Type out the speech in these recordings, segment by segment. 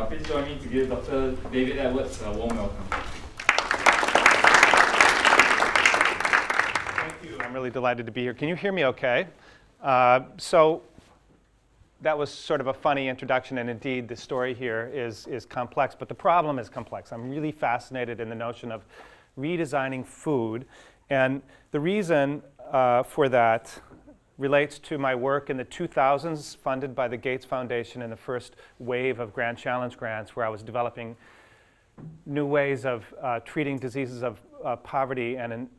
Please join me to give Dr. David Edwards a warm welcome. Thank you. I'm really delighted to be here. Can you hear me okay? So that was sort of a funny introduction, and indeed the story here is complex, but the problem is complex. I'm really fascinated in the notion of redesigning food, and the reason for that relates to my work in the 2000s, funded by the Gates Foundation in the first wave of Grand Challenge grants, where I was developing new ways of treating diseases of poverty and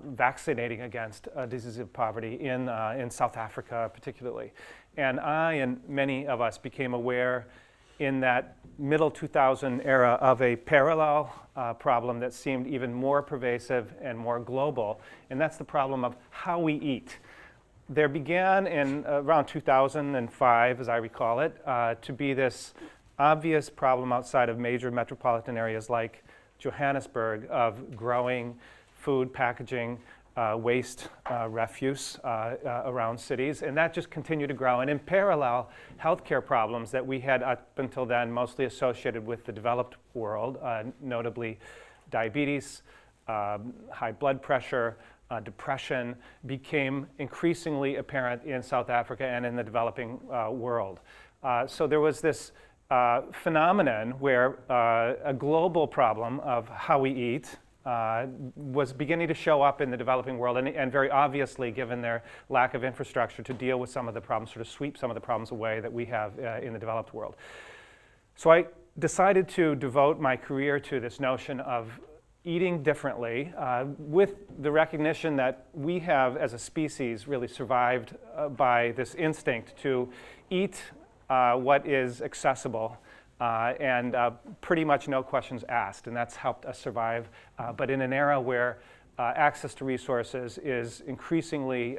vaccinating against diseases of poverty in South Africa particularly. And I and many of us became aware in that middle 2000 era of a parallel problem that seemed even more pervasive and more global, and that's the problem of how we eat. There began in around 2005, as I recall it, to be this obvious problem outside of major metropolitan areas like Johannesburg of growing food packaging waste refuse around cities, and that just continued to grow. And in parallel, healthcare problems that we had up until then mostly associated with the developed world, notably diabetes, high blood pressure, depression, became increasingly apparent in South Africa and in the developing world. So there was this phenomenon where a global problem of how we eat was beginning to show up in the developing world, and very obviously, given their lack of infrastructure to deal with some of the problems, sort of sweep some of the problems away that we have in the developed world. So I decided to devote my career to this notion of eating differently, with the recognition that we have, as a species, really survived by this instinct to eat what is accessible and pretty much no questions asked, and that's helped us survive. But in an era where access to resources is increasingly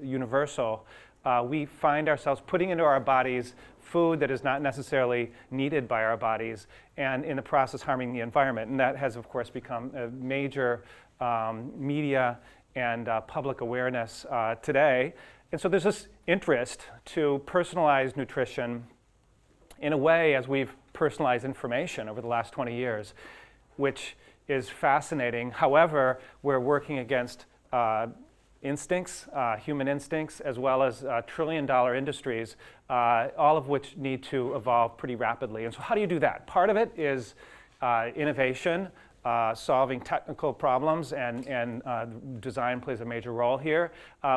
universal, we find ourselves putting into our bodies food that is not necessarily needed by our bodies, and in the process harming the environment. And that has, of course, become a major media and public awareness today. And so there's this interest to personalize nutrition in a way as we've personalized information over the last 20 years, which is fascinating. However, we're working against instincts, human instincts, as well as trillion-dollar industries, all of which need to evolve pretty rapidly. And so how do you do that? Part of it is innovation, solving technical problems, and design plays a major role here.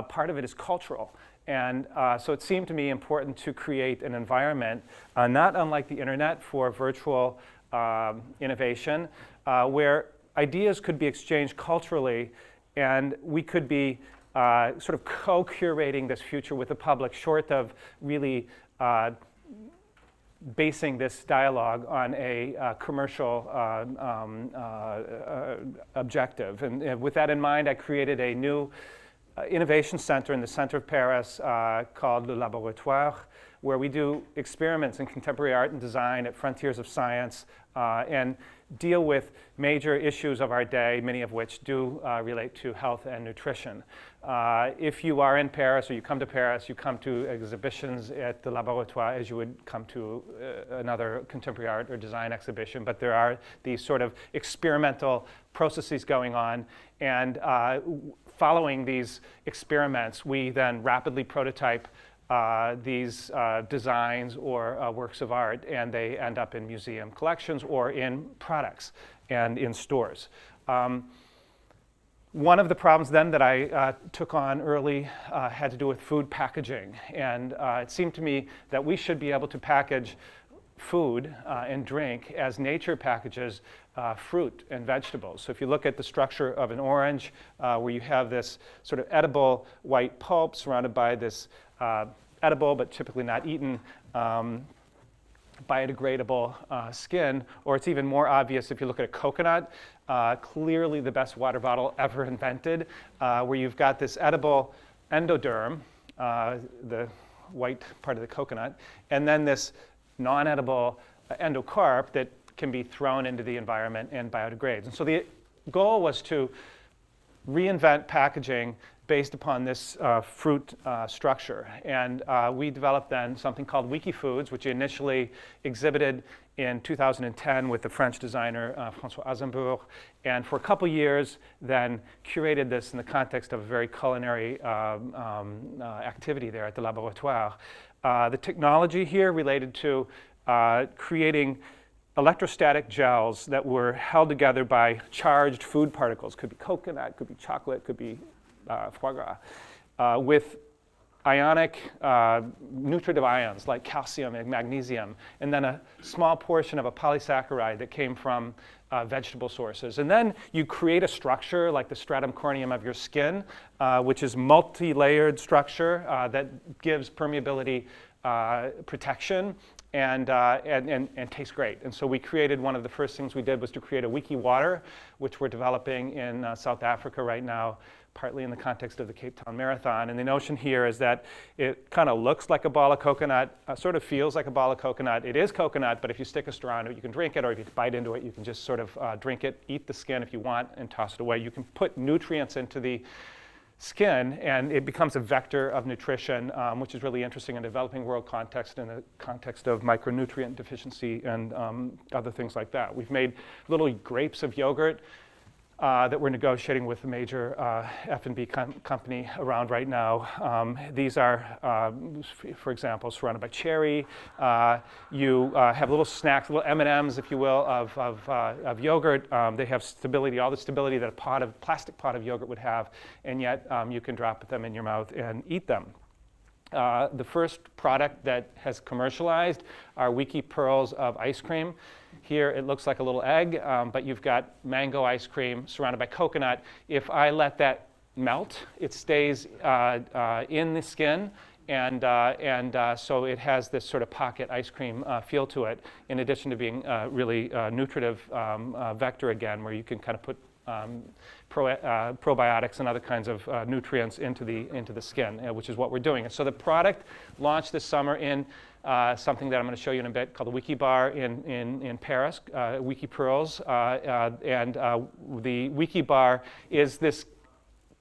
Part of it is cultural. And so it seemed to me important to create an environment, not unlike the internet, for virtual innovation, where ideas could be exchanged culturally, and we could be sort of co-curating this future with the public, short of really basing this dialogue on a commercial objective. And with that in mind, I created a new innovation center in the center of Paris called Le Laboratoire, where we do experiments in contemporary art and design at frontiers of science and deal with major issues of our day, many of which do relate to health and nutrition. If you are in Paris or you come to Paris, you come to exhibitions at the Laboratoire as you would come to another contemporary art or design exhibition, but there are these sort of experimental processes going on, and following these experiments, we then rapidly prototype these designs or works of art, and they end up in museum collections or in products and in stores. One of the problems then that I took on early had to do with food packaging, and it seemed to me that we should be able to package food and drink as nature packages fruit and vegetables. So if you look at the structure of an orange, where you have this sort of edible white pulp surrounded by this edible but typically not eaten biodegradable skin, or it's even more obvious if you look at a coconut, clearly the best water bottle ever invented, where you've got this edible endoderm, the white part of the coconut, and then this non-edible endocarp that can be thrown into the environment and biodegrades. And so the goal was to reinvent packaging based upon this fruit structure. And we developed then something called Wiki Foods, which initially exhibited in 2010 with the French designer François Azembourg, and for a couple years then curated this in the context of a very culinary activity there at the Laboratoire. The technology here related to creating electrostatic gels that were held together by charged food particles. Could be coconut, could be chocolate, could be foie gras, with ionic nutritive ions like calcium and magnesium, and then a small portion of a polysaccharide that came from vegetable sources. And then you create a structure like the stratum corneum of your skin, which is multi-layered structure that gives permeability protection and tastes great. And so we created, one of the first things we did was to create a Wiki water, which we're developing in South Africa right now, partly in the context of the Cape Town Marathon. And the notion here is that it kind of looks like a ball of coconut, sort of feels like a ball of coconut. It is coconut, but if you stick a straw in it, you can drink it, or if you bite into it, you can just sort of drink it, eat the skin if you want, and toss it away. You can put nutrients into the skin, and it becomes a vector of nutrition, which is really interesting in a developing world context, in the context of micronutrient deficiency and other things like that. We've made little grapes of yogurt that we're negotiating with a major F&B company around right now. These are, for example, surrounded by cherry. You have little snacks, little M&Ms, if you will, of yogurt. They have stability, all the stability that a plastic pot of yogurt would have, and yet you can drop them in your mouth and eat them. The first product that has commercialized are Wiki Pearls of ice cream. Here it looks like a little egg, but you've got mango ice cream surrounded by coconut. If I let that melt, it stays in the skin, and so it has this sort of pocket ice cream feel to it, in addition to being really nutritive vector again, where you can kind of put probiotics and other kinds of nutrients into the skin, which is what we're doing. And so the product launched this summer in something that I'm going to show you in a bit called the Wiki Bar in Paris, Wiki Pearls. And the Wiki Bar is this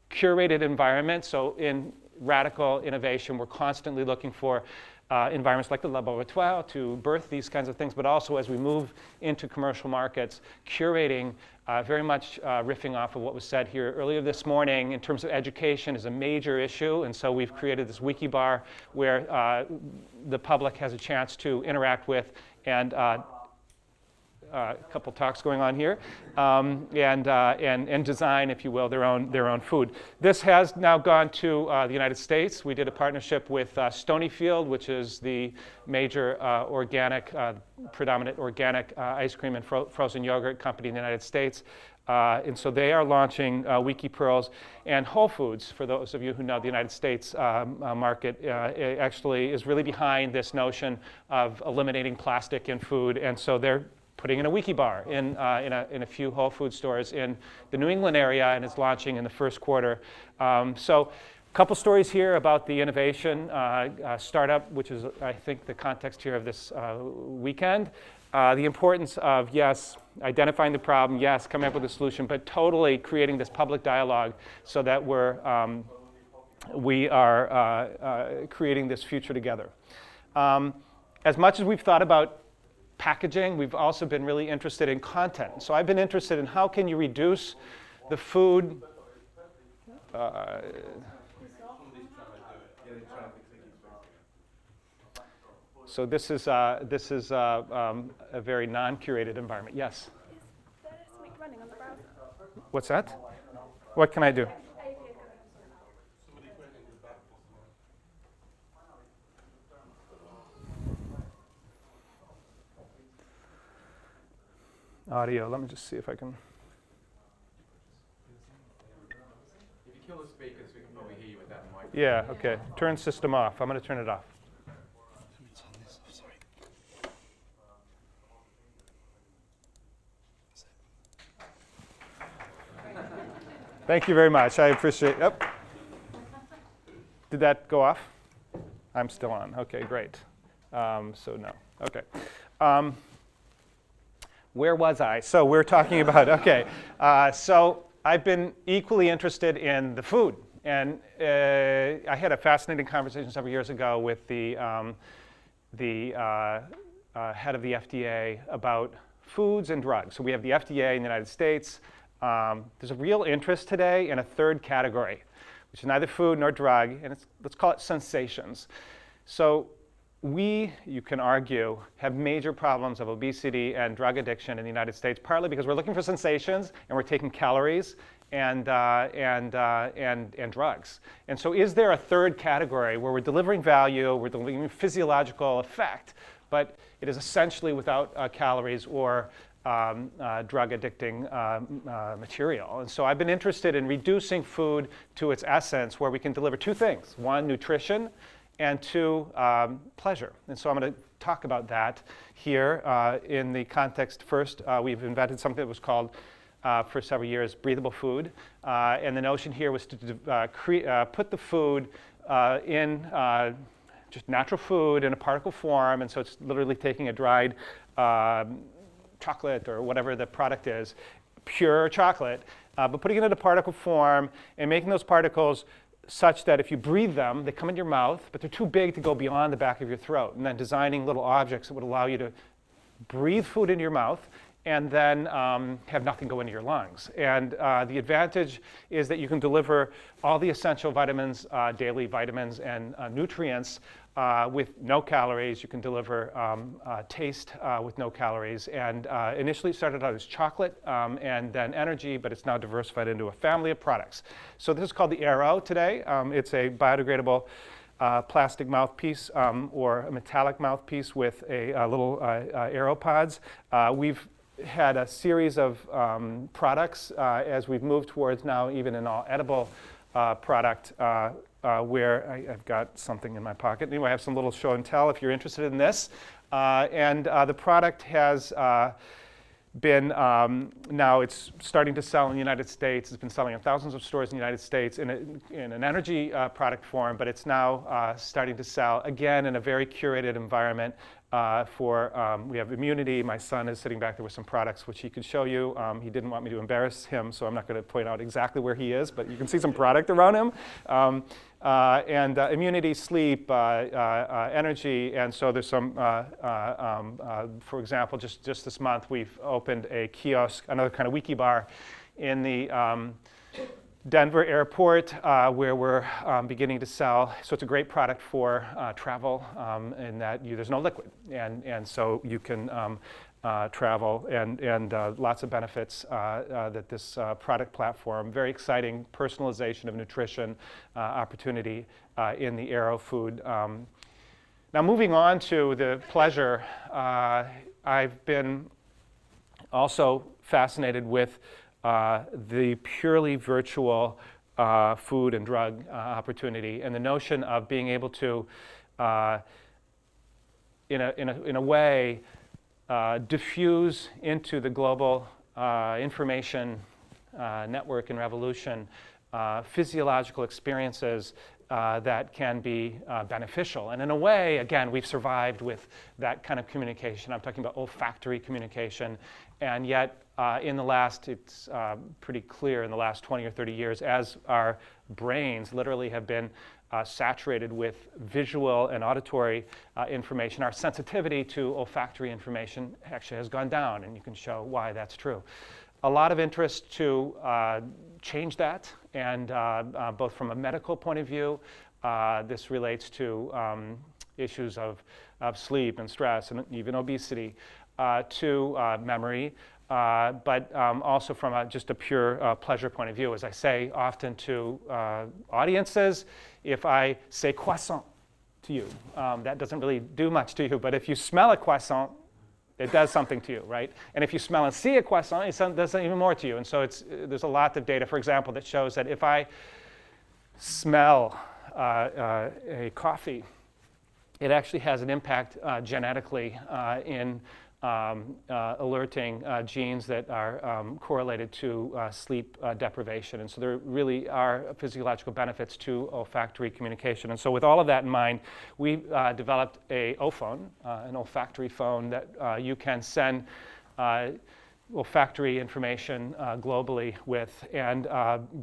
curated environment. So in radical innovation, we're constantly looking for environments like the Laboratoire to birth these kinds of things, but also as we move into commercial markets, curating very much riffing off of what was said here earlier this morning in terms of education is a major issue, and so we've created this Wiki Bar where the public has a chance to interact with, and a couple talks going on here, and design, if you will, their own food. This has now gone to the United States. We did a partnership with Stonyfield, which is the major predominant organic ice cream and frozen yogurt company in the United States. And so they are launching Wiki Pearls, and Whole Foods, for those of you who know the United States market, actually is really behind this notion of eliminating plastic in food, and so they're putting in a Wiki Bar in a few Whole Food stores in the New England area, and it's launching in the first quarter. So a couple stories here about the innovation startup, which is, I think, the context here of this weekend. The importance of, yes, identifying the problem, yes, coming up with a solution, but totally creating this public dialogue so that we are creating this future together. As much as we've thought about packaging, we've also been really interested in content. So I've been interested in how can you reduce the food. So this is a very non-curated environment. Yes. Is there something running on the browser? What's that? What can I do? Audio, let me just see if I can. If you kill the speakers, we can probably hear you with that mic. Yeah, okay. Turn system off. I'm going to turn it off. Thank you very much. I appreciate it. Oh. Did that go off? I'm still on. Okay, great. So no. Okay. Where was I? So we're talking about, okay. So I've been equally interested in the food And I had a fascinating conversation several years ago with the head of the FDA about foods and drugs. So we have the FDA in the United States. There's a real interest today in a third category, which is neither food nor drug, and let's call it sensations. So we, you can argue, have major problems of obesity and drug addiction in the United States, partly because we're looking for sensations and we're taking calories and drugs. And so is there a third category where we're delivering value, we're delivering physiological effect, but it is essentially without calories or drug addicting material? And so I've been interested in reducing food to its essence, where we can deliver two things: one, nutrition, and two, pleasure. And so I'm going to talk about that here in the context. First, we've invented something that was called, for several years, breathable food. And the notion here was to put the food in just natural food in a particle form. And so it's literally taking a dried chocolate or whatever the product is, pure chocolate, but putting it in a particle form and making those particles such that if you breathe them, they come in your mouth, but they're too big to go beyond the back of your throat. And then designing little objects that would allow you to breathe food into your mouth and then have nothing go into your lungs. And the advantage is that you can deliver all the essential vitamins, daily vitamins and nutrients with no calories. You can deliver taste with no calories. And initially it started out as chocolate and then energy, but it's now diversified into a family of products. So this is called the Arrow today. It's a biodegradable plastic mouthpiece or a metallic mouthpiece with a little arrow pods. We've had a series of products as we've moved towards now even an all edible product where I've got something in my pocket. Anyway, I have some little show and tell if you're interested in this. And the product has been, now it's starting to sell in the United States. It's been selling in thousands of stores in the United States in an energy product form, but it's now starting to sell again in a very curated environment we have immunity. My son is sitting back there with some products which he could show you. He didn't want me to embarrass him, so I'm not going to point out exactly where he is, but you can see some product around him. And immunity, sleep, energy, and so there's some, for example, just this month we've opened a kiosk, another kind of wiki bar in the Denver airport where we're beginning to sell. So it's a great product for travel in that there's no liquid. And so you can travel and lots of benefits that this product platform, very exciting personalization of nutrition opportunity in the Arrow food. Now moving on to the pleasure, I've been also fascinated with the purely virtual food and drug opportunity, and the notion of being able to, in a way, diffuse into the global information network and revolution physiological experiences that can be beneficial. And in a way, again, we've survived with that kind of communication. I'm talking about olfactory communication, and yet in the last, it's pretty clear in the last 20 or 30 years, as our brains literally have been saturated with visual and auditory information, our sensitivity to olfactory information actually has gone down, and you can show why that's true. A lot of interest to change that, and both from a medical point of view, this relates to issues of sleep and stress and even obesity, to memory, but also from just a pure pleasure point of view. As I say often to audiences, if I say croissant to you, that doesn't really do much to you, but if you smell a croissant, it does something to you, right? And if you smell and see a croissant, it does even more to you. And so there's a lot of data, for example, that shows that if I smell a coffee, it actually has an impact genetically in alerting genes that are correlated to sleep deprivation. And so there really are physiological benefits to olfactory communication. And so with all of that in mind, we developed an olfactory phone that you can send olfactory information globally with, and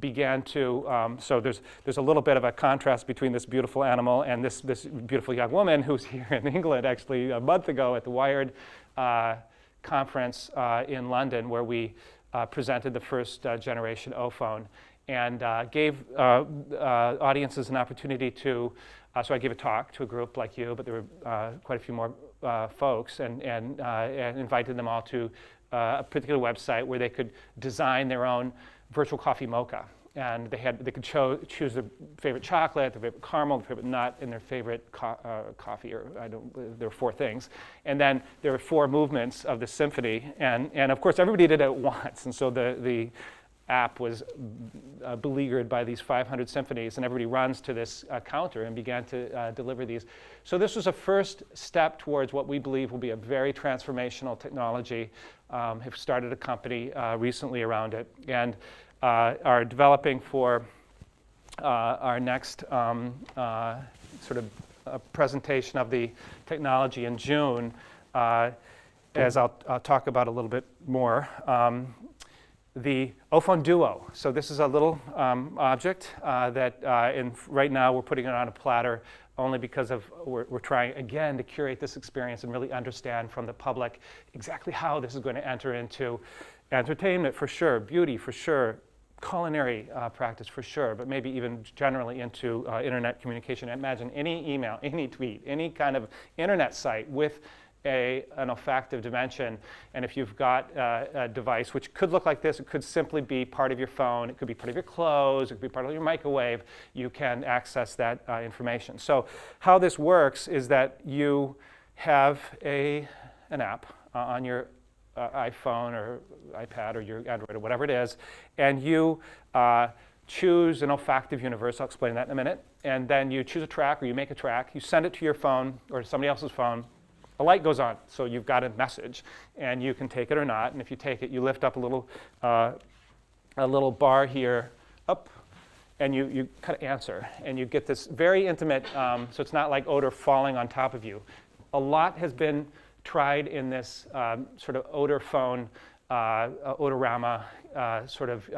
began to, so there's a little bit of a contrast between this beautiful animal and this beautiful young woman who's here in England actually a month ago at the Wired conference in London, where we presented the first generation O-phone and gave audiences an opportunity to, so I gave a talk to a group like you, but there were quite a few more folks, and invited them all to a particular website where they could design their own virtual coffee mocha. And they could choose their favorite chocolate, their favorite caramel, their favorite nut, and their favorite coffee, or there were 4 things. And then there were 4 movements of the symphony, and of course everybody did it at once, and so the app was beleaguered by these 500 symphonies, and everybody runs to this counter and began to deliver these. So this was a first step towards what we believe will be a very transformational technology. Have started a company recently around it, and are developing for our next sort of presentation of the technology in June, as I'll talk about a little bit more. The O-phone Duo. So this is a little object that right now we're putting it on a platter only because we're trying again to curate this experience and really understand from the public exactly how this is going to enter into entertainment for sure, beauty for sure, culinary practice for sure, but maybe even generally into internet communication. Imagine any email, any tweet, any kind of internet site with an olfactive dimension. And if you've got a device which could look like this, it could simply be part of your phone, it could be part of your clothes, it could be part of your microwave, you can access that information. So how this works is that you have an app on your iPhone or iPad or your Android or whatever it is, and you choose an olfactive universe. I'll explain that in a minute. And then you choose a track, or you make a track, you send it to your phone or to somebody else's phone. A light goes on, so you've got a message, and you can take it or not. And if you take it, you lift up a little bar here, up, and you kind of answer, and you get this very intimate. So it's not like odor falling on top of you. A lot has been tried in this sort of odor phone, odorama sort of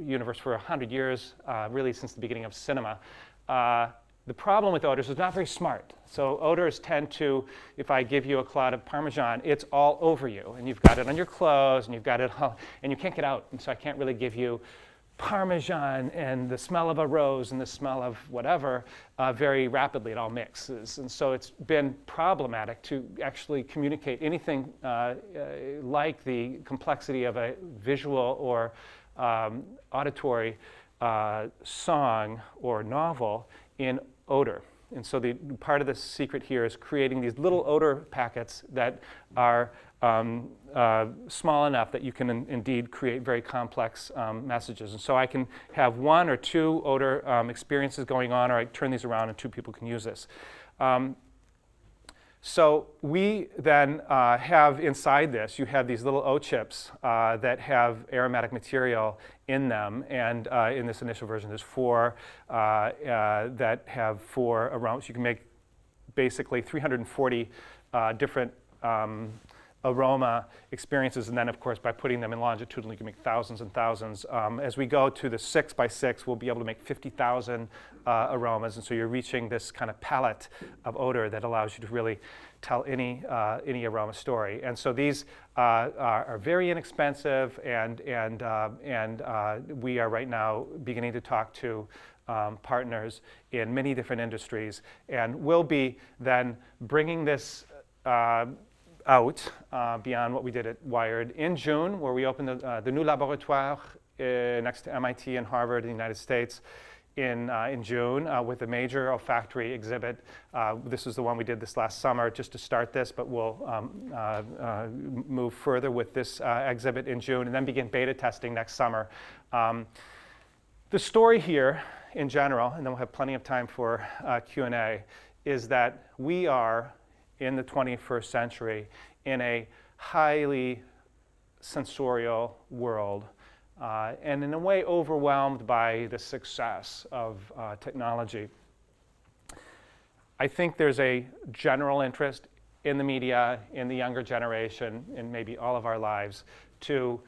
universe for 100 years, really since the beginning of cinema. The problem with odors is not very smart. So odors tend to, if I give you a cloud of Parmesan, it's all over you. And you've got it on your clothes, and you've got it all, and you can't get out. And so I can't really give you Parmesan and the smell of a rose and the smell of whatever very rapidly. It all mixes. And so it's been problematic to actually communicate anything like the complexity of a visual or auditory song or novel in odor. And so the part of the secret here is creating these little odor packets that are small enough that you can indeed create very complex messages. And so I can have 1 or 2 odor experiences going on, or I turn these around and 2 people can use this. So we then have inside this, you have these little O-chips that have aromatic material in them. And in this initial version, there's 4 that have 4 aromas. You can make basically 340 different aroma experiences. And then, of course, by putting them in longitudinally, you can make thousands and thousands. As we go to the 6x6, we'll be able to make 50,000 aromas. And so you're reaching this kind of palette of odor that allows you to really tell any aroma story. And so these are very inexpensive, and we are right now beginning to talk to partners in many different industries. And we'll be then bringing this out beyond what we did at Wired in June, where we opened the new laboratoire next to MIT and Harvard in the United States in June with a major olfactory exhibit. This is the one we did this last summer just to start this, but we'll move further with this exhibit in June and then begin beta testing next summer. The story here in general, and then we'll have plenty of time for Q&A, is that we are in the 21st century in a highly sensorial world, and in a way overwhelmed by the success of technology. I think there's a general interest in the media, in the younger generation, in maybe all of our lives, to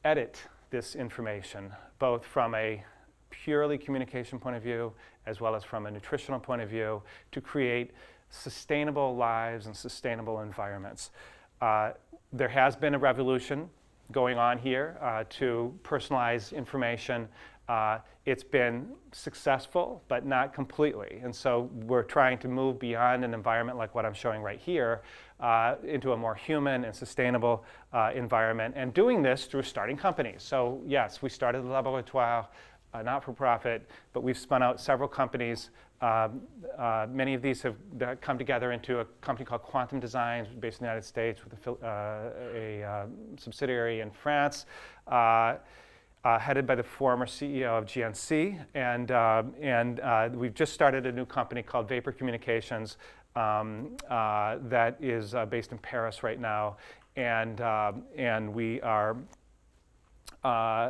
edit this information, both from a purely communication point of view as well as from a nutritional point of view, to create sustainable lives and sustainable environments. There has been a revolution going on here to personalize information. It's been successful, but not completely. And so we're trying to move beyond an environment like what I'm showing right here into a more human and sustainable environment, and doing this through starting companies. So yes, we started the Laboratoire, not-for-profit, but we've spun out several companies. Many of these have come together into a company called Quantum Designs, based in the United States, with a subsidiary in France, headed by the former CEO of GNC. And we've just started a new company called Vapor Communications that is based in Paris right now. And we are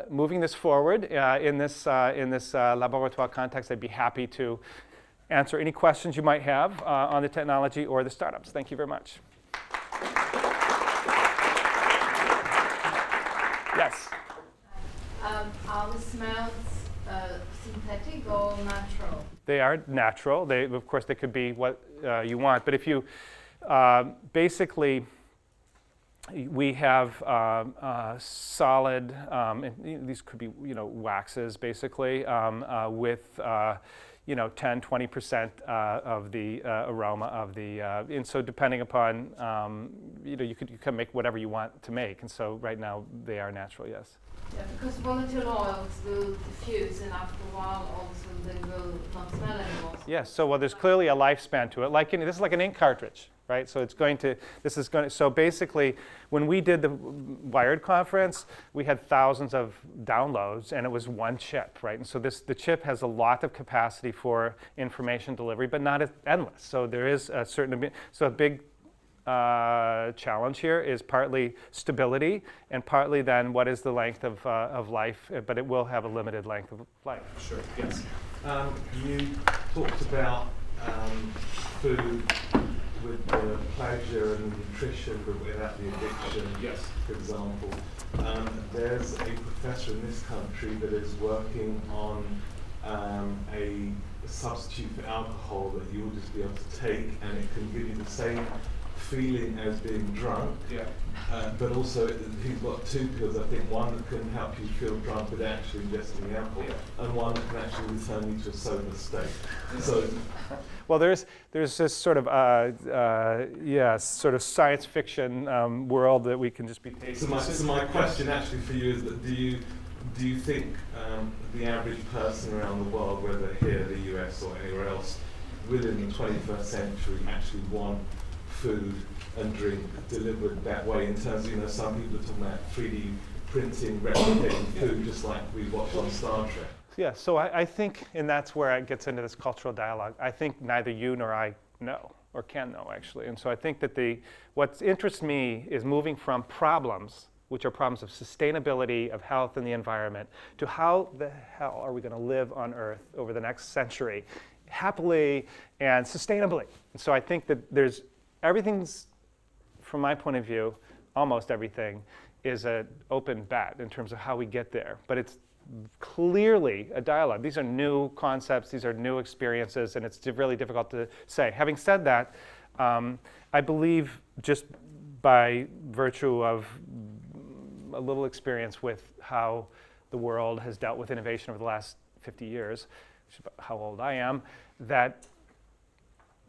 moving this forward in this laboratoire context. I'd be happy to answer any questions you might have on the technology or the startups. Thank you very much. Yes? Are the smells synthetic or natural? They are natural. Of course, they could be what you want. But if you basically, we have solid, these could be waxes basically, with 10-20% of the aroma of the, and so depending upon, you can make whatever you want to make. And so right now they are natural, yes. Yeah, because volatile oils will diffuse, and after a while also they will not smell anymore. Yes, so there's clearly a lifespan to it. This is like an ink cartridge, right? So so basically, when we did the Wired conference, we had thousands of downloads, and it was one chip, right? And so the chip has a lot of capacity for information delivery, but not endless. So there is a big challenge here is partly stability, and partly then what is the length of life, but it will have a limited length of life. Sure, yes. You talked about food with the pleasure and the nutrition, but without the addiction, Yes. for example. There's a professor in this country that is working on a substitute for alcohol that you will just be able to take, and it can give you the same feeling as being drunk, Yeah. but also he's got two pills, I think, one that can help you feel drunk without actually ingesting the alcohol, and one that can actually return you to a sober state. So, well, there's this sort of sort of science fiction world that we can just be tasting. so my question actually for you is that do you think the average person around the world, whether here, the US, or anywhere else, within the 21st century actually want food and drink delivered that way, in terms of, some people are talking about 3D printing, replicating food, just like we watch on Star Trek. Yeah, so I think, and that's where it gets into this cultural dialogue, I think neither you nor I know, or can know, actually. And so I think that what interests me is moving from problems, which are problems of sustainability, of health and the environment, to how the hell are we going to live on Earth over the next century, happily and sustainably. And so I think that everything's, from my point of view, almost everything is an open bet in terms of how we get there. But it's clearly a dialogue. These are new concepts, these are new experiences, and it's really difficult to say. Having said that, I believe just by virtue of a little experience with how the world has dealt with innovation over the last 50 years, which is about how old I am, that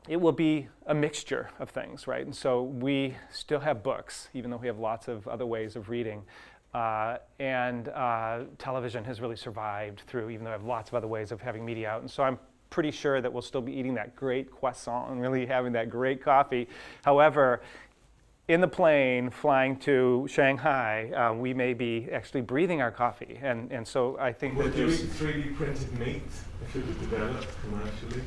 it will be a mixture of things, right? And so we still have books, even though we have lots of other ways of reading. And television has really survived through, even though I have lots of other ways of having media out. And so I'm pretty sure that we'll still be eating that great croissant and really having that great coffee. However, in the plane flying to Shanghai, we may be actually breathing our coffee. And so I think Would you eat 3D printed meat if it was developed commercially?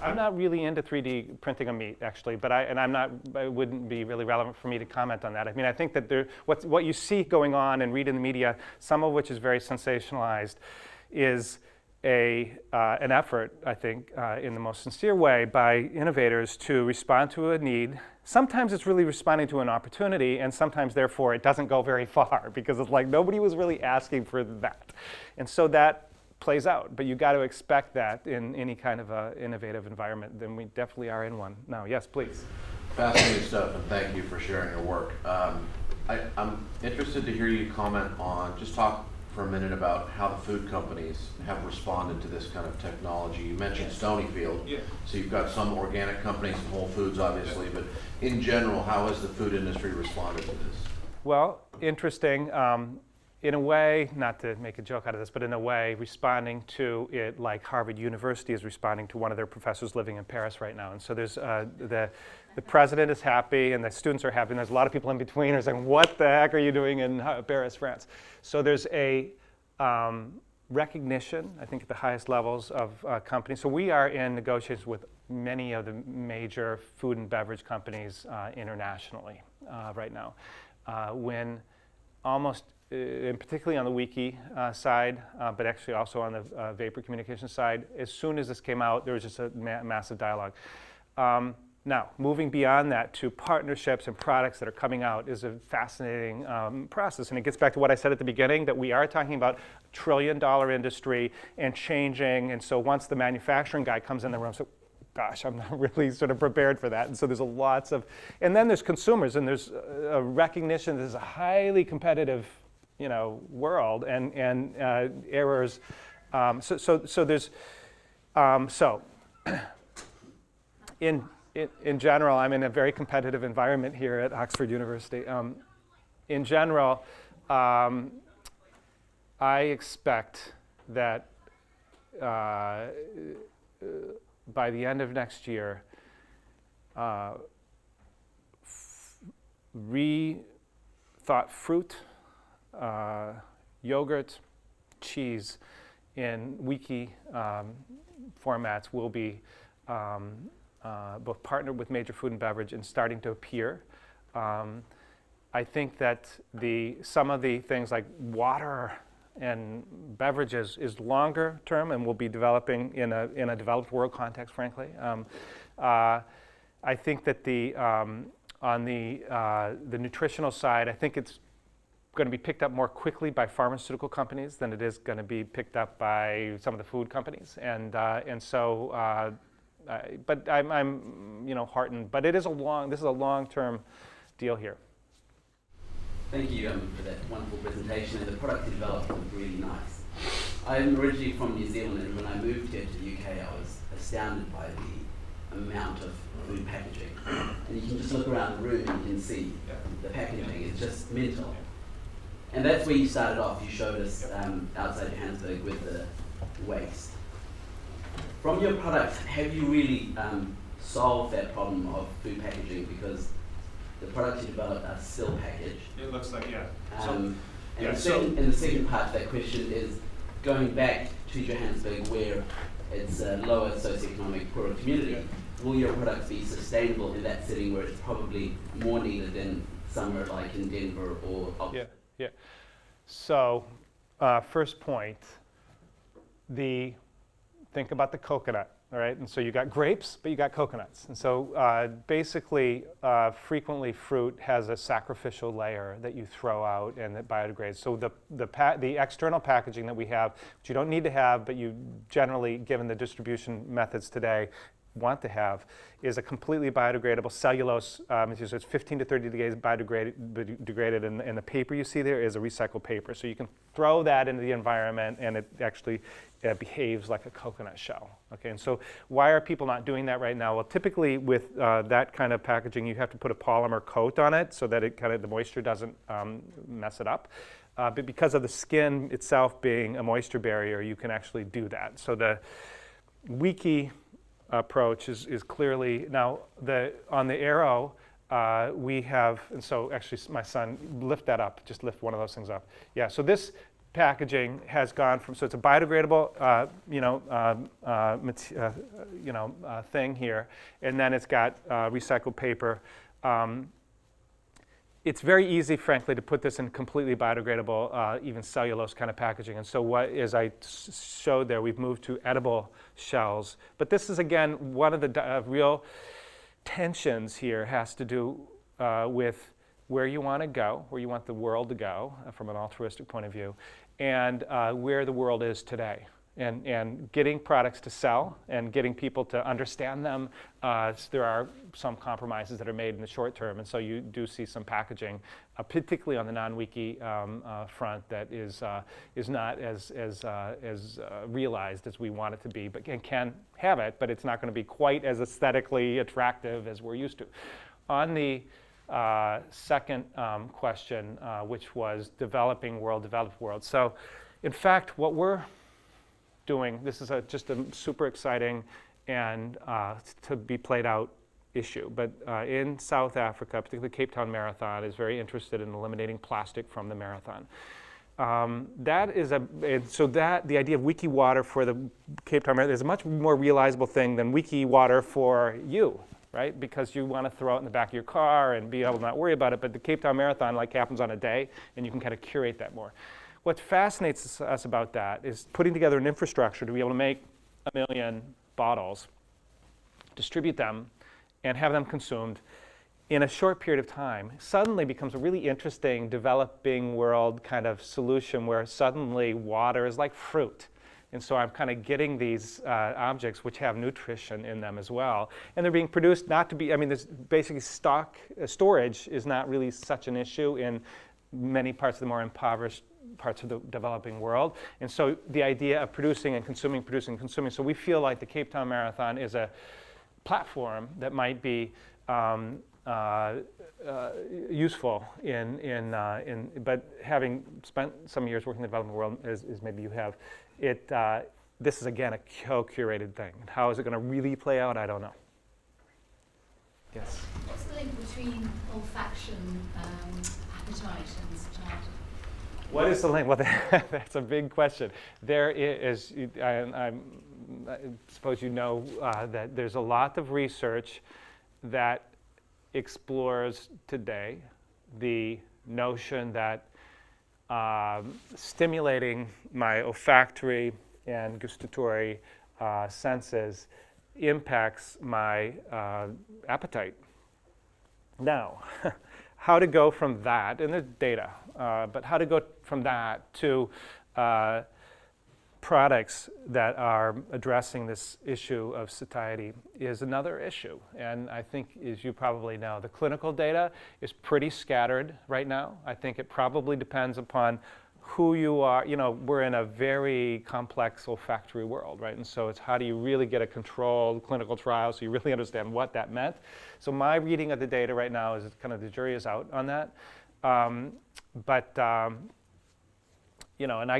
I'm not really into 3D printing of meat, actually, but it wouldn't be really relevant for me to comment on that. I mean, I think that what you see going on and read in the media, some of which is very sensationalized, is an effort, I think, in the most sincere way by innovators to respond to a need sometimes it's really responding to an opportunity, and sometimes, therefore, it doesn't go very far because it's like nobody was really asking for that. And so that plays out. But you got to expect that in any kind of a innovative environment. Then we definitely are in one now. Yes, please. Fascinating stuff, and thank you for sharing your work. I'm interested to hear you comment on, just talk for a minute about how the food companies have responded to this kind of technology. You mentioned Stonyfield, so you've got some organic companies, Whole Foods obviously, but in general, how has the food industry responded to this? Well, interesting. In a way, not to make a joke out of this, but in a way, responding to it like Harvard University is responding to one of their professors living in Paris right now. And so there's the president is happy and the students are happy, and there's a lot of people in between who are saying, what the heck are you doing in Paris, France? So there's a recognition, I think, at the highest levels of companies. So we are in negotiations with many of the major food and beverage companies internationally right now. When almost, and particularly on the wiki side, but actually also on the vapor communication side, as soon as this came out, there was just a massive dialogue. Now, moving beyond that to partnerships and products that are coming out is a fascinating process. And it gets back to what I said at the beginning, that we are talking about a trillion-dollar industry and changing. And so once the manufacturing guy comes in the room, so gosh, I'm not really sort of prepared for that. And so there's lots of, and then there's consumers, and there's a recognition there's a highly competitive, world and errors. So there's, in general, I'm in a very competitive environment here at Oxford University. In general, I expect that by the end of next year, rethought fruit, yogurt, cheese in wiki formats will be both partnered with major food and beverage and starting to appear. I think that some of the things like water and beverages is longer term and will be developing in a developed world context, frankly. I think that on the nutritional side, I think it's going to be picked up more quickly by pharmaceutical companies than it is going to be picked up by some of the food companies, and so. But I'm heartened. But this is a long-term deal here. Thank you for that wonderful presentation, and the product you developed was really nice. I'm originally from New Zealand, and when I moved here to the UK, I was astounded by the amount of food packaging. And you can just look around the room and you can see the packaging. It's just mental. And that's where you started off. You showed us outside Johannesburg with the waste. From your product, have you really solved that problem of food packaging? Because the products you developed are still packaged. It looks like, yeah. And the second part of that question is going back to Johannesburg, where it's a lower socioeconomic, poorer community. Will your products be sustainable in that setting where it's probably more needed than somewhere like in Denver or Oxford? Yeah. So, first point, think about the coconut, all right? And so you got grapes, but you got coconuts. And so basically, frequently fruit has a sacrificial layer that you throw out and that biodegrades. So the external packaging that we have, which you don't need to have, but you generally, given the distribution methods today, want to have, is a completely biodegradable cellulose. So it's 15 to 30 days biodegraded, and the paper you see there is a recycled paper. So you can throw that into the environment, and it actually behaves like a coconut shell. Okay, and so why are people not doing that right now? Well, typically with that kind of packaging, you have to put a polymer coat on it so that the moisture doesn't mess it up. But because of the skin itself being a moisture barrier, you can actually do that. So the wiki approach is clearly, now on the arrow, we have, and so actually my son, lift that up, just lift one of those things up. Yeah, so this packaging has gone from, so it's a biodegradable thing here, and then it's got recycled paper. It's very easy, frankly, to put this in completely biodegradable, even cellulose kind of packaging. And so as I showed there, we've moved to edible shells. But this is, again, one of the real tensions here has to do with where you want to go, where you want the world to go from an altruistic point of view, and where the world is today. And getting products to sell and getting people to understand them, there are some compromises that are made in the short term, and so you do see some packaging, particularly on the non-wiki front, that is not as realized as we want it to be, but can have it, but it's not going to be quite as aesthetically attractive as we're used to. On the second question, which was developing world, developed world. So, in fact, what we're doing, this is just a super exciting and to be played out issue. But in South Africa, particularly Cape Town Marathon is very interested in eliminating plastic from the marathon. The idea of wiki water for the Cape Town Marathon is a much more realizable thing than wiki water for you, right? Because you want to throw it in the back of your car and be able to not worry about it. But the Cape Town Marathon happens on a day, and you can kind of curate that more. What fascinates us about that is putting together an infrastructure to be able to make 1 million bottles, distribute them, and have them consumed in a short period of time. Suddenly becomes a really interesting developing world kind of solution where suddenly water is like fruit. And so I'm kind of getting these objects which have nutrition in them as well. And they're being produced not to be, there's basically storage is not really such an issue in many parts of the more impoverished parts of the developing world. And so the idea of producing and consuming, so we feel like the Cape Town Marathon is a platform that might be useful but having spent some years working in the developing world, as maybe you have, this is again a co-curated thing. And how is it going to really play out? I don't know. Yes? What's the link between olfaction, appetite and satiety? What is the link? Well, that's a big question. There is, I suppose you know that there's a lot of research that explores today the notion that stimulating my olfactory and gustatory senses impacts my appetite. Now, how to go from that, and there's data, but how to go from that to products that are addressing this issue of satiety is another issue. And I think, as you probably know, the clinical data is pretty scattered right now. I think it probably depends upon who you are. We're in a very complex olfactory world, right? And so it's how do you really get a controlled clinical trial so you really understand what that meant. So my reading of the data right now is kind of the jury is out on that.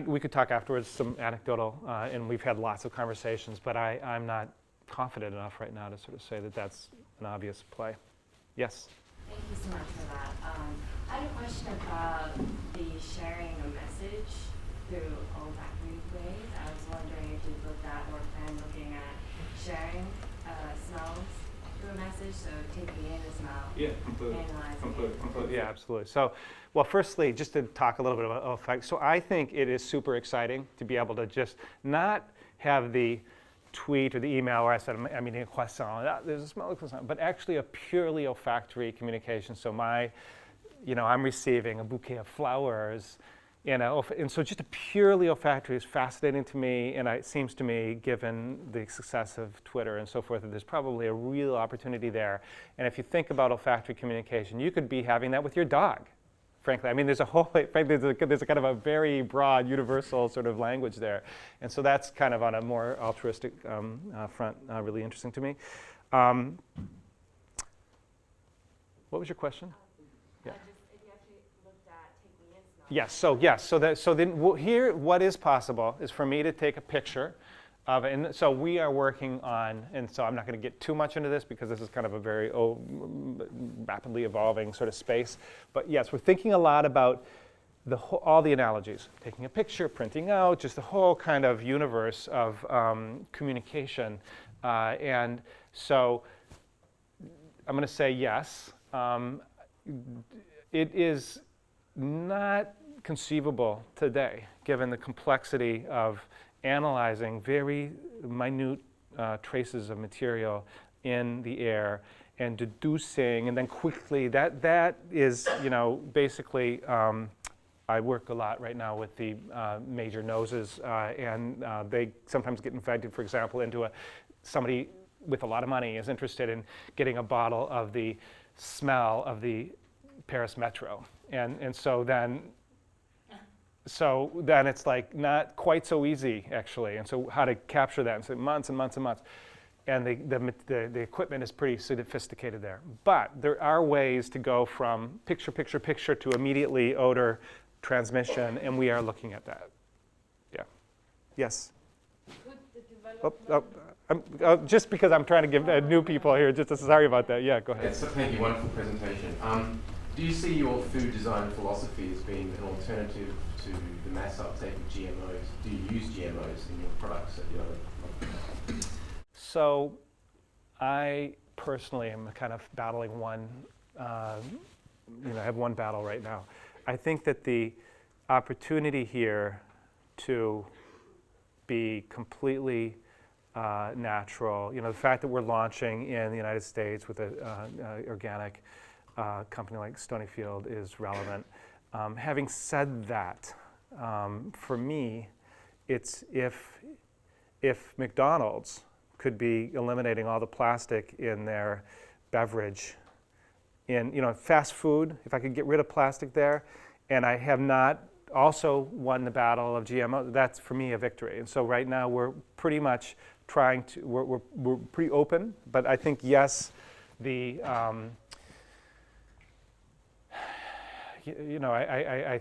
We could talk afterwards, some anecdotal, and we've had lots of conversations, but I'm not confident enough right now to sort of say that that's an obvious play. Yes? Thank you so much for that. I had a question about the sharing a message through olfactory ways. I was wondering if you've looked at or plan looking at sharing smells through a message, so taking in a smell, analyzing it. Completely. Yeah, absolutely. So, well, firstly, just to talk a little bit about olfactory. So I think it is super exciting to be able to just not have the tweet or the email where I said, I'm eating a croissant, there's a smell of croissant, but actually a purely olfactory communication. So I'm receiving a bouquet of flowers, and so just a purely olfactory is fascinating to me, and it seems to me, given the success of Twitter and so forth, that there's probably a real opportunity there. And if you think about olfactory communication, you could be having that with your dog. Frankly, there's there's a kind of a very broad, universal sort of language there, and so that's kind of on a more altruistic front, really interesting to me. What was your question? Yeah. If you actually looked at taking in Yes. So then here, what is possible is for me to take a picture of it, and so we are working on, and so I'm not going to get too much into this because this is kind of a very rapidly evolving sort of space. But yes, we're thinking a lot about all the analogies, taking a picture, printing out, just the whole kind of universe of communication. And so I'm going to say yes. It is not conceivable today, given the complexity of analyzing very minute traces of material in the air and deducing, and then quickly, that is, basically, I work a lot right now with the major noses, and they sometimes get invited, for example, into somebody with a lot of money is interested in getting a bottle of the smell of the Paris Metro. And so then it's like not quite so easy, actually. And so how to capture that, and so months and months and months. And the equipment is pretty sophisticated there. But there are ways to go from picture to immediately odor transmission, and we are looking at that. Yeah. Yes? Just because I'm trying to give new people here, sorry about that. Yeah, go ahead. Yes, thank you. Wonderful presentation. Do you see your food design philosophy as being an alternative to the mass uptake of GMOs? Do you use GMOs in your products that you're So I personally am kind of battling one, I have one battle right now. I think that the opportunity here to be completely natural, the fact that we're launching in the United States with an organic company like Stonyfield is relevant. Having said that, for me, it's if McDonald's could be eliminating all the plastic in their beverage, in fast food, if I could get rid of plastic there, and I have not also won the battle of GMO, that's for me a victory. And so right now we're pretty much trying to, we're pretty open, but I think yes, I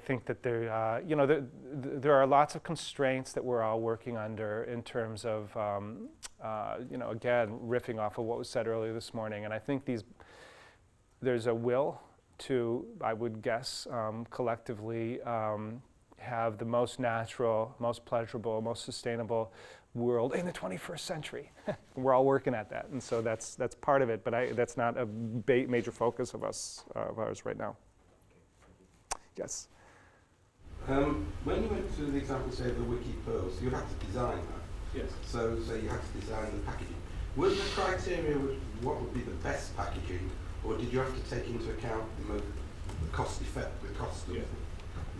think that there are lots of constraints that we're all working under in terms of, again, riffing off of what was said earlier this morning. And I think there's a will to, I would guess, collectively have the most natural, most pleasurable, most sustainable world in the 21st century. We're all working at that, and so that's part of it, but that's not a major focus of ours right now. Yes. When you went to the example, say, of the wiki pearls, you had to design that. Yes. So you had to design the packaging. Was the criteria what would be the best packaging, or did you have to take into account the cost of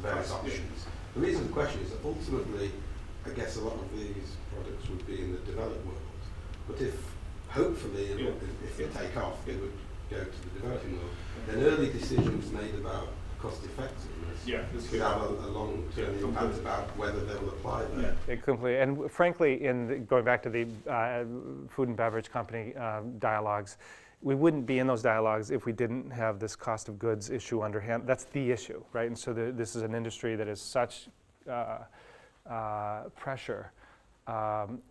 various options? The reason for the question is that ultimately, I guess a lot of these products would be in the developed world, but if hopefully, if they take off, they would go to the developing world, then early decisions made about cost effectiveness could have a long-term impact about whether they will apply there. Yeah, completely. And frankly, going back to the food and beverage company dialogues, we wouldn't be in those dialogues if we didn't have this cost of goods issue underhand. That's the issue, right? And so this is an industry that is such pressure. Some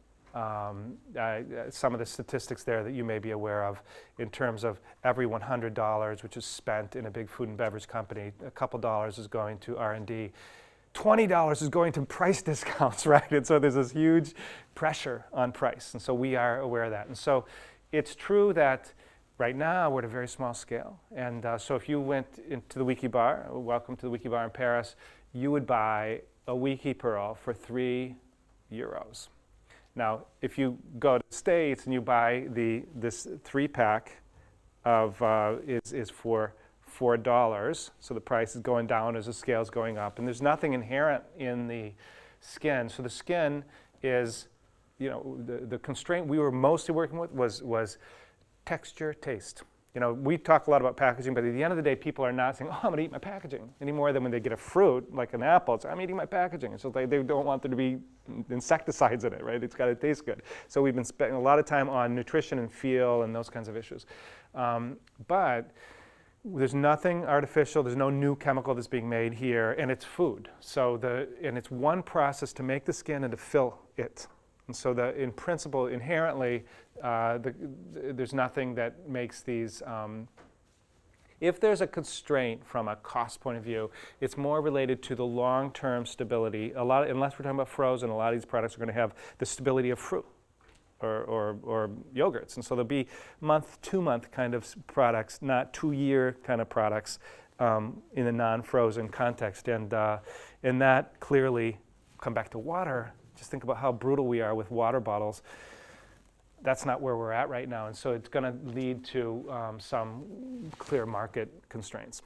of the statistics there that you may be aware of in terms of every $100 which is spent in a big food and beverage company, a couple dollars is going to R&D. $20 is going to price discounts, right? And so there's this huge pressure on price. And so we are aware of that. And so it's true that right now we're at a very small scale. And so if you went into the Wiki Bar, welcome to the Wiki Bar in Paris, you would buy a Wiki Pearl for €3. Now, if you go to the States and you buy this 3-pack of is for $4, so the price is going down as the scale is going up, and there's nothing inherent in the skin. So the skin is, the constraint we were mostly working with was texture, taste. We talk a lot about packaging, but at the end of the day, people are not saying, "Oh, I'm going to eat my packaging," any more than when they get a fruit, like an apple. It's, "I'm eating my packaging." And so they don't want there to be insecticides in it, right? It's got to taste good. So we've been spending a lot of time on nutrition and feel and those kinds of issues. But there's nothing artificial. There's no new chemical that's being made here, and it's food. So and it's one process to make the skin and to fill it. And so in principle, inherently, there's nothing that makes these, if there's a constraint from a cost point of view, it's more related to the long-term stability. Unless we're talking about frozen, a lot of these products are going to have the stability of fruit or yogurts. And so there'll be month, 2-month kind of products, not 2-year kind of products in a non-frozen context. And that clearly, come back to water, just think about how brutal we are with water bottles. that's not where we're at right now, and so it's going to lead to some clear market constraints.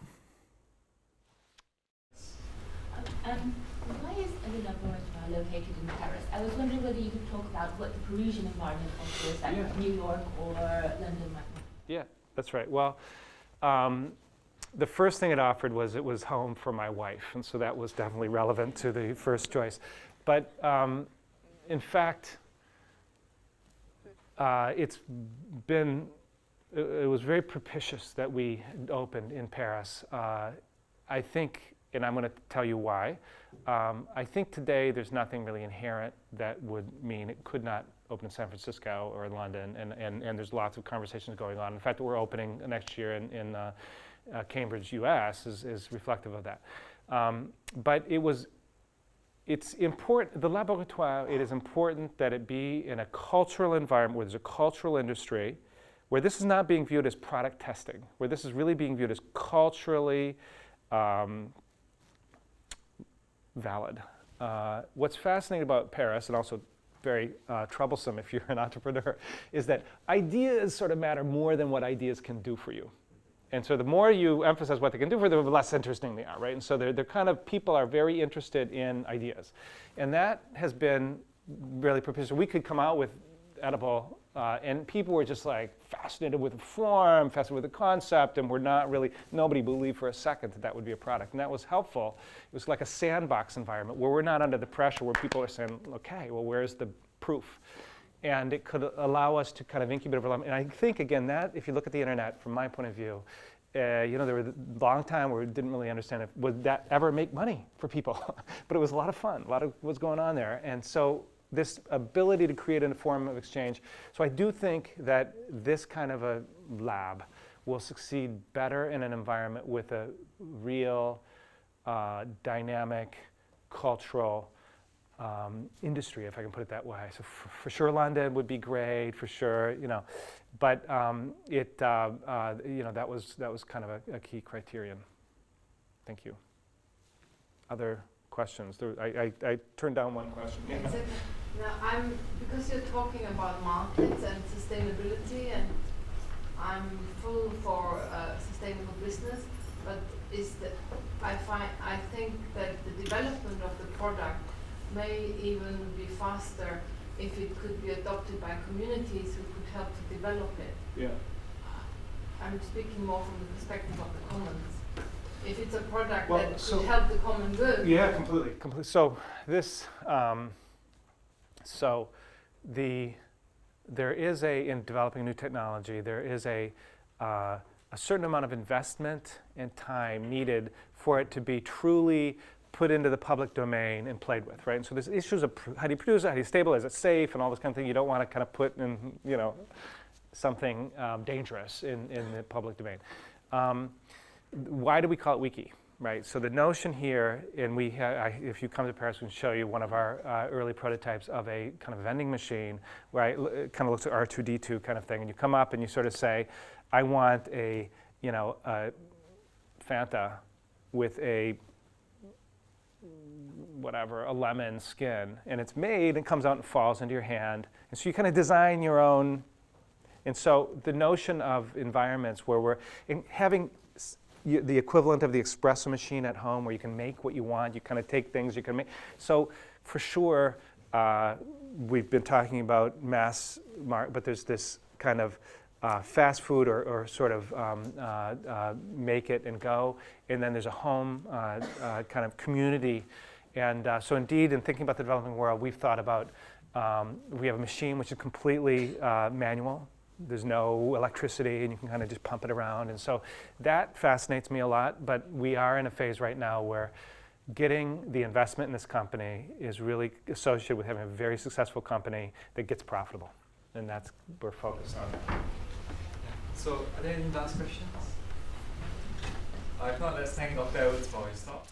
Why is the laboratory located in Paris? I was wondering whether you could talk about what the Parisian environment also is, like New York or London might be. Yeah, that's right. Well, the first thing it offered was it was home for my wife, and so that was definitely relevant to the first choice. But in fact, it was very propitious that we opened in Paris. I think, and I'm going to tell you why, I think today there's nothing really inherent that would mean it could not open in San Francisco or in London, and there's lots of conversations going on. In fact, we're opening next year in Cambridge, US, is reflective of that. But it's important, the laboratoire, it is important that it be in a cultural environment where there's a cultural industry, where this is not being viewed as product testing, where this is really being viewed as culturally valid. What's fascinating about Paris, and also very troublesome if you're an entrepreneur, is that ideas sort of matter more than what ideas can do for you. And so the more you emphasize what they can do for them, the less interesting they are, right? And so they're kind of, people are very interested in ideas. And that has been really propitious. We could come out with edible, and people were just like fascinated with the form, fascinated with the concept, and we're not really, nobody believed for a second that that would be a product. And that was helpful. It was like a sandbox environment where we're not under the pressure, where people are saying, okay, well, where's the proof? And it could allow us to kind of incubate over time. And I think, again, that if you look at the internet, from my point of view, you know, there was a long time where we didn't really understand if would that ever make money for people. But it was a lot of fun, a lot of what's going on there. And so this ability to create a form of exchange. So I do think that this kind of a lab will succeed better in an environment with a real dynamic cultural industry, if I can put it that way. So for sure London would be great, for sure, you know, but you know, that was kind of a key criterion. Thank you. Other questions? I turned down one question. Yeah. Now because you're talking about markets and sustainability, and I'm full for sustainable business, but I think that the development of the product may even be faster if it could be adopted by communities who could help to develop it. Yeah. I'm speaking more from the perspective of the commons. If it's a product Well, that so could help the common good. Yeah, completely. So this, there is in developing new technology, there is a certain amount of investment and time needed for it to be truly put into the public domain and played with, right? And so there's issues of how do you produce it, how do you stabilize it, safe, and all this kind of thing. You don't want to kind of put in, you know, something dangerous in the public domain. Why do we call it wiki, right? So the notion here, and if you come to Paris, we can show you one of our early prototypes of a kind of vending machine where it kind of looks like R2D2 kind of thing, and you come up and you sort of say, I want a, you know, a Fanta with a whatever, a lemon skin, and it's made and comes out and falls into your hand. And so you kind of design your own. And so the notion of environments where we're having the equivalent of the espresso machine at home where you can make what you want, you kind of take things you can make. So for sure, we've been talking about mass market, but there's this kind of fast food or sort of make it and go. And then there's a home kind of community. And so indeed, in thinking about the developing world, we've thought about, we have a machine which is completely manual. There's no electricity, and you can kind of just pump it around. And so that fascinates me a lot. But we are in a phase right now where getting the investment in this company is really associated with having a very successful company that gets profitable. And that's we're focused on that. So are there any last questions? If not, let's thank Dr. Edwards for his talk.